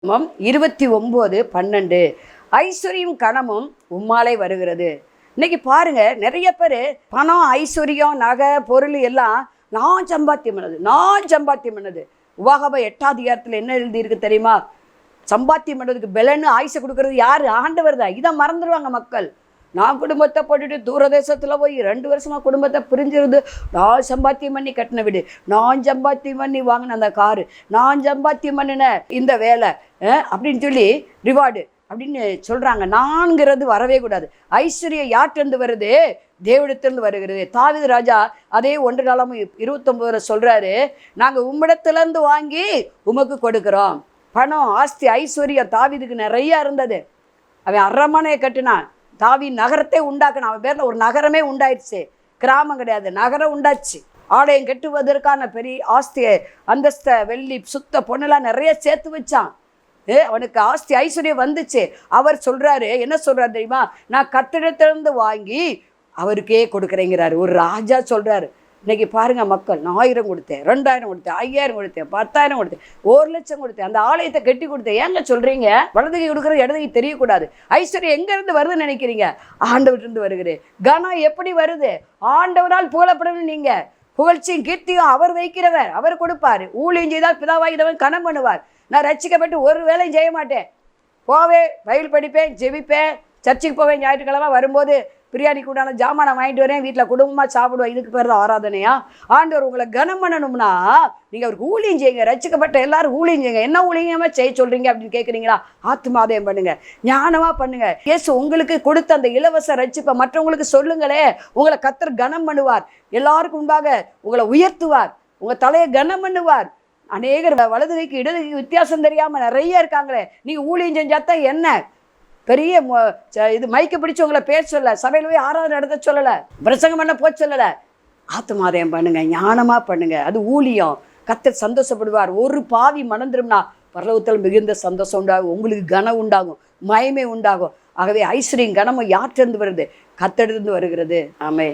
29:12 ஐஸ்வர்யம் கனமும் உம்மாலே வருகிறது. இன்னைக்கு பாருங்க, நிறைய பேர் பணம், ஐஸ்வர்யம், நகை, பொருள் எல்லாம் நான் சம்பாத்தியம் பண்ணது. உபாகமம் 8ஆம் அதிகாரத்தில் என்ன எழுதியிருக்கு தெரியுமா? சம்பாத்தியம் பண்ணுறதுக்கு பெலன்னு ஆயுசை கொடுக்கறது யாரு? ஆண்டவர் தான். இதை மறந்துடுவாங்க மக்கள். நான் குடும்பத்தை போட்டுட்டு தூரதேசத்தில் போய் 2 வருஷமாக குடும்பத்தை பிரிஞ்சிருந்து, நான் சம்பாத்தியம் பண்ணி கட்டின வீடு, நான் சம்பாத்தியம் பண்ணி வாங்கின அந்த காரு, நான் சம்பாத்தியம் பண்ணின இந்த வேலை அப்படின்னு சொல்லி ரிவார்டு அப்படின்னு சொல்கிறாங்க. நான்கிறது வரவே கூடாது. ஐஸ்வர்யம் யார்கிட்டருந்து வருது? தேவனிடத்திலிருந்து வருகிறது. தாவீது ராஜா அதே 1 நாளாகமம் 29 சொல்கிறாரு, நாங்கள் உம்மிடத்துலேருந்து வாங்கி உமக்கு கொடுக்குறோம். பணம், ஆஸ்தி, ஐஸ்வர்யம் தாவீதுக்கு நிறையா இருந்தது. அவன் அரண்மனையை கட்டினான். தாவீது நகரத்தை உண்டாக்கினான். அவன் பேரில் ஒரு நகரமே உண்டாயிடுச்சு. கிராமம் கிடையாது, நகரம் உண்டாச்சு. ஆலயம் கட்டுவதற்கான பெரிய ஆஸ்தியை, அந்தஸ்தை, வெள்ளி, சுத்த பொண்ணெல்லாம் நிறைய சேர்த்து வச்சான். அவனுக்கு ஆஸ்தி ஐஸ்வர்யம் வந்துச்சு. அவர் சொல்கிறாரு, என்ன சொல்கிறாரு தெரியுமா? நான் கர்த்தரிடத்திலிருந்து வாங்கி அவருக்கே கொடுக்குறேங்கிறாரு. ஒரு ராஜா சொல்கிறாரு. இன்றைக்கி பாருங்கள் மக்கள், நான் 1000 கொடுத்தேன், 2000 கொடுத்தேன், 5000 கொடுத்தேன், 10,000 கொடுத்தேன், 1,00,000 கொடுத்தேன், அந்த ஆலயத்தை கட்டி கொடுத்தேன். ஏங்க சொல்கிறீங்க? வலதுகை கொடுக்குறது இடதுகை தெரியக்கூடாது. ஐஸ்வர்யம் எங்கேருந்து வருதுன்னு நினைக்கிறீங்க? ஆண்டவர்கிட்டருந்து வருகிறது. கனம் எப்படி வருது? ஆண்டவரால் புகழப்படணும். நீங்கள் புகழ்ச்சியும் கீர்த்தியும் அவர் வைக்கிறவர், அவர் கொடுப்பார். ஊழியம் செய்தால் பிதாவாகியவன் கனம் பண்ணுவார். நான் ரட்சிக்கப்பட்டு ஒரு வேலையும் செய்ய மாட்டேன். போவேன், பைபிள் படிப்பேன், ஜெபிப்பேன், சர்ச்சுக்கு போவேன், ஞாயிற்றுக்கிழமை வரும்போது பிரியாணிக்கு உண்டான ஜாமானை வாங்கிட்டு வரேன், வீட்டில் குடும்பமாக சாப்பிடுவோம். இதுக்கு பேர் தான் ஆராதனையா? ஆண்டவர் உங்களை கனம் பண்ணணும்னா நீங்கள் அவருக்கு ஊழியம் செய்யுங்க. ரட்சிக்கப்பட்ட எல்லாரும் ஊழியம் செய்யுங்க. என்ன ஊழியமாக செய்ய சொல்கிறீங்க அப்படின்னு கேட்குறீங்களா? ஆத்துமாதயம் பண்ணுங்க, ஞானமாக பண்ணுங்க. இயேசு உங்களுக்கு கொடுத்த அந்த இலவச ரட்சிப்பை மற்றவங்களுக்கு சொல்லுங்களே. உங்களை கர்த்தர் கனம் பண்ணுவார். எல்லாருக்கும் முன்பாக உங்களை உயர்த்துவார். உங்கள் தலையை கனம் பண்ணுவார். அநேகர் வலதுகைக்கு இடதுகைக்கு வித்தியாசம் தெரியாமல் நிறைய இருக்காங்களே. நீங்கள் ஊழியம் செஞ்சாத்தான் என்ன பெரிய இது மைக்க பிடிச்சி உங்களை பேச சொல்ல, சபையில் போய் ஆராதனை நடத்த சொல்லலை, பிரசங்கம் பண்ண போக சொல்லலை. ஆத்துமாதயம் பண்ணுங்க, ஞானமாக பண்ணுங்க. அது ஊழியம். கர்த்தர் சந்தோஷப்படுவார். ஒரு பாவி மணந்துரும்னா பரலோகத்தில் மிகுந்த சந்தோஷம் உண்டாகும். உங்களுக்கு கனம் உண்டாகும், மகிமை உண்டாகும். ஆகவே ஐஸ்வர்யம் கனமும் யார்கிட்டருந்து வருது? கர்த்தரிடமிருந்து வருகிறது. ஆமென்.